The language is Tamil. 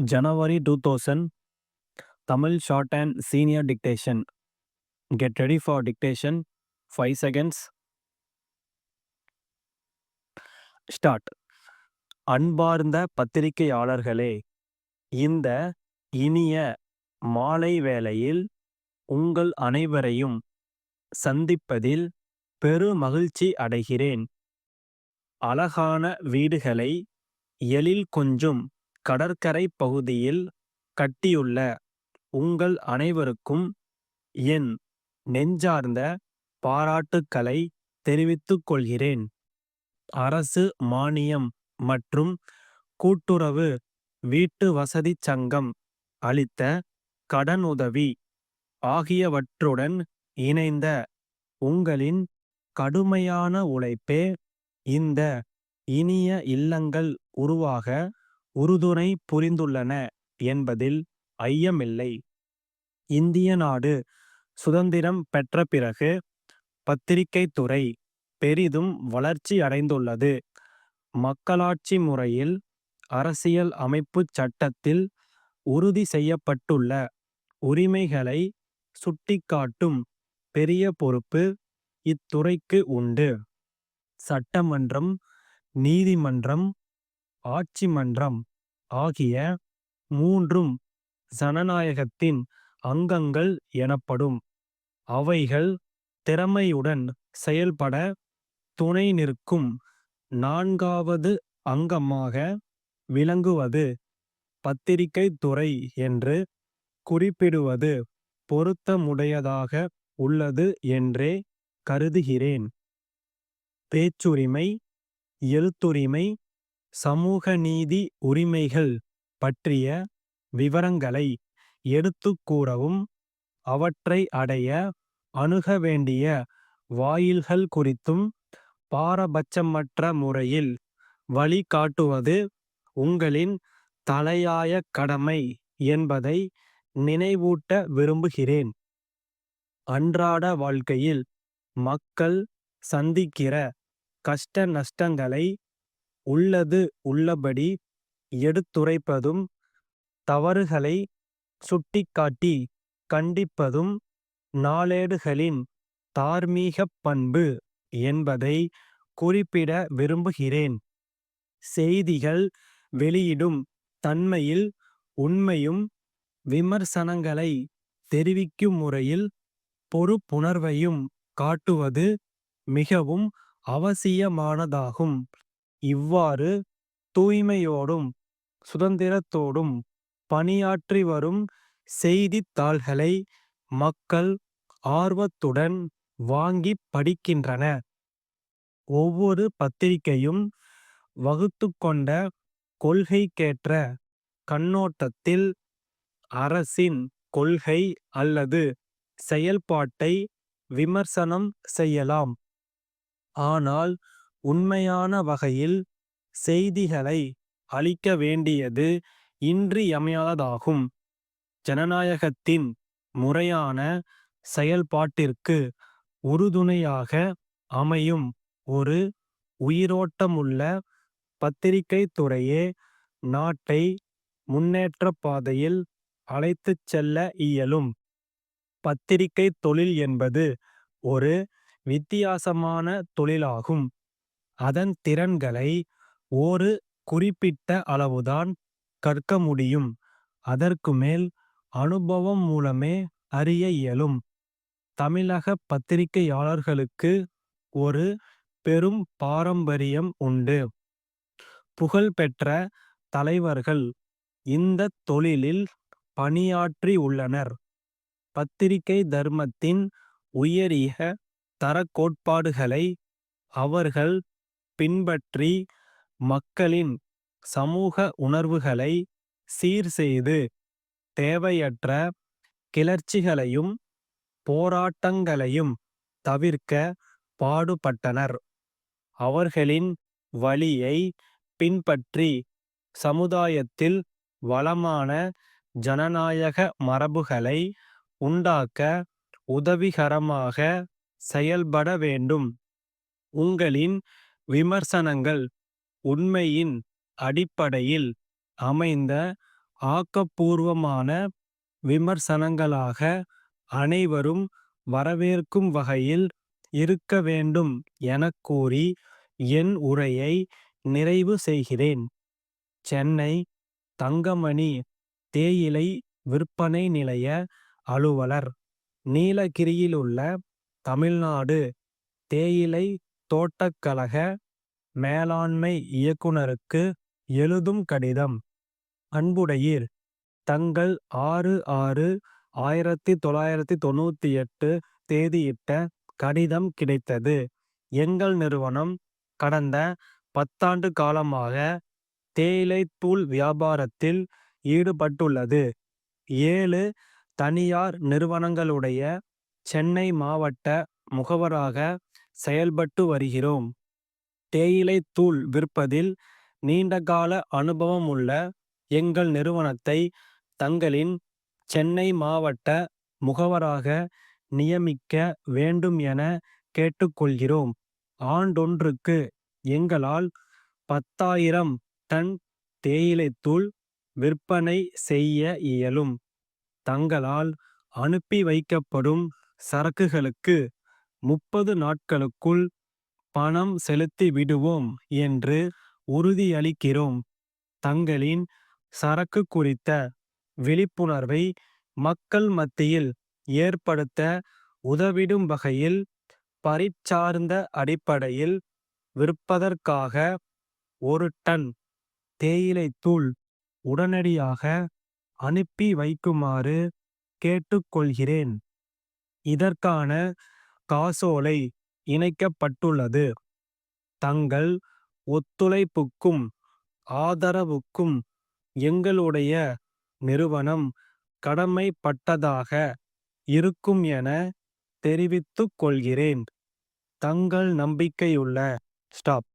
January 2000, Tamil shorthand senior dictation. Get ready for dictation. 5 seconds. Start. அன்பார்ந்த பத்திரிகையாளர்களே, இந்த இனிய மாலை வேளையில் உங்கள் அனைவரையும் சந்திப்பதில் பெருமகிழ்ச்சி அடைகிறேன். அழகான வீடுகளை எழில் கொஞ்சும் கடற்கரை பகுதியில் கட்டியுள்ள உங்கள் அனைவருக்கும் என் நெஞ்சார்ந்த பாராட்டுக்களை தெரிவித்துக் கொள்கிறேன். அரசு மானியம் மற்றும் கூட்டுறவு வீட்டு வசதி சங்கம் அளித்த கடனுதவி ஆகியவற்றுடன் இணைந்த உங்களின் கடுமையான உழைப்பே இந்த இனிய இல்லங்கள் உருவாக உறுதுணை புரிந்துள்ளன என்பதில் ஐயமில்லை. இந்திய நாடு சுதந்திரம் பெற்ற பிறகு பத்திரிகைத் துறை பெரிதும் வளர்ச்சி அடைந்துள்ளது. மக்களாட்சி முறையில் அரசியல் அமைப்புச் சட்டத்தில் உறுதி செய்யப்பட்டுள்ள உரிமைகளை சுட்டிக்காட்டும் பெரிய பொறுப்பு இத்துறைக்கு உண்டு. சட்டமன்றம், நீதிமன்றம், ஆட்சி மன்றம் ஆகிய மூன்றும் ஜனநாயகத்தின் அங்கங்கள் எனப்படும். அவைகள் திறமையுடன் செயல்பட துணை நிற்கும் நான்காவது அங்கமாக விளங்குவது பத்திரிகைத் துறை என்று குறிப்பிடுவது பொருத்தமுடையதாக உள்ளது என்றே கருதுகிறேன். பேச்சுரிமை, எழுத்துரிமை, சமூக நீதி உரிமைகள் பற்றிய விவரங்களை எடுத்துக் கூறவும் அவற்றை அடைய அணுக வேண்டிய வாயில்கள் குறித்தும் பாரபட்சமற்ற முறையில் வழிகாட்டுவது உங்களின் தலையாய கடமை என்பதை நினைவூட்ட விரும்புகிறேன். அன்றாட வாழ்க்கையில் மக்கள் சந்திக்கிற கஷ்ட நஷ்டங்களை உள்ளது உள்ளபடி எடுத்துரைப்பதும் தவறுகளை சுட்டிக்காட்டி கண்டிப்பதும் நாளேடுகளின் தார்மீகப் பண்பு என்பதை குறிப்பிட விரும்புகிறேன். செய்திகள் வெளியிடும் தன்மையில் உண்மையும் விமர்சனங்களை தெரிவிக்கும் முறையில் பொறுப்புணர்வையும் காட்டுவது மிகவும் அவசியமானதாகும். இவ்வாறு தூய்மையோடும் சுதந்திரத்தோடும் பணியாற்றி வரும் செய்தித்தாள்களை மக்கள் ஆர்வத்துடன் வாங்கி படிக்கின்றன. ஒவ்வொரு பத்திரிகையும் வகுத்துக்கொண்ட கொள்கைக்கேற்ற கண்ணோட்டத்தில் அரசின் கொள்கை அல்லது செயல்பாட்டை விமர்சனம் செய்யலாம். ஆனால் உண்மையான வகையில் செய்திகளை அளிக்க வேண்டியது இன்றியமையாததாகும். ஜனநாயகத்தின் முறையான செயல்பாட்டிற்கு உறுதுணையாக அமையும் ஒரு உயிரோட்டமுள்ள பத்திரிகைத் துறையே நாட்டை முன்னேற்றப் பாதையில் அழைத்துச் செல்ல இயலும். பத்திரிகைத் தொழில் என்பது ஒரு வித்தியாசமான தொழிலாகும். அதன் திறன்களை ஒரு குறிப்பிட்ட அளவுதான் கற்க முடியும். அதற்கு மேல் அனுபவம் மூலமே அறிய இயலும். தமிழக பத்திரிகையாளர்களுக்கு ஒரு பெரும் பாரம்பரியம் உண்டு. புகழ்பெற்ற தலைவர்கள் இந்த தொழிலில் பணியாற்றி உள்ளனர். பத்திரிகை தர்மத்தின் உயரிய தரக்கோட்பாடுகளை அவர்கள் பின்பற்றி மக்களின் சமூக உணர்வுகளை சீர்செய்து தேவையற்ற கிளர்ச்சிகளையும் போராட்டங்களையும் தவிர்க்க பாடுபட்டனர். அவர்களின் வழியை பின்பற்றி சமுதாயத்தில் வளமான ஜனநாயக மரபுகளை உண்டாக்க உதவிகரமாக செயல்பட வேண்டும். உங்களின் விமர்சனங்கள் உண்மையின் அடிப்படையில் அமைந்த ஆக்கப்பூர்வமான விமர்சனங்களாக அனைவரும் வரவேற்கும் வகையில் இருக்க வேண்டும் எனக் கூறி என் உரையை நிறைவு செய்கிறேன். சென்னை தங்கமணி தேயிலை விற்பனை நிலைய அலுவலர், நீலகிரியிலுள்ள தமிழ்நாடு தேயிலை தோட்டக்கழக மேலாண்மை இயக்குனருக்கு எழுதும் கடிதம். அன்புடையீர், தங்கள் 6/6/1998 தேதியிட்ட கடிதம் கிடைத்தது. எங்கள் நிறுவனம் கடந்த 10 காலமாக தேயிலைத் தூள் வியாபாரத்தில் ஈடுபட்டுள்ளது. 7 தனியார் நிறுவனங்களுடைய சென்னை மாவட்ட முகவராக செயல்பட்டு வருகிறோம். தேயிலைத் தூள் விற்பதில் நீண்டகால அனுபவம் உள்ள எங்கள் நிறுவனத்தை தங்களின் சென்னை மாவட்ட முகவராக நியமிக்க வேண்டும் என கேட்டுக்கொள்கிறோம். ஆண்டொன்றுக்கு எங்களால் 10,000 டன் தேயிலைத்தூள் விற்பனை செய்ய இயலும். தங்களால் அனுப்பி வைக்கப்படும் சரக்குகளுக்கு 30 நாட்களுக்குள் பணம் செலுத்தி விடுவோம் என்று உறுதியளிக்கிறோம். தங்களின் சரக்கு குறித்த விழிப்புணர்வை மக்கள் மத்தியில் ஏற்படுத்த உதவிடும் வகையில் பரீட்சார்த்த அடிப்படையில் விற்பதற்காக 1 டன் தேயிலைத்தூள் உடனடியாக அனுப்பி வைக்குமாறு கேட்டுக்கொள்கிறேன். இதற்கான காசோலை இணைக்கப்பட்டுள்ளது. தங்கள் ஒத்துழைப்புக்கும் ஆதரவுக்கும் எங்களுடைய நிறுவனம் கடமைப்பட்டதாக இருக்கும் என தெரிவித்துக் கொள்கிறேன். தங்கள் நம்பிக்கையுள்ள ஸ்டாப்.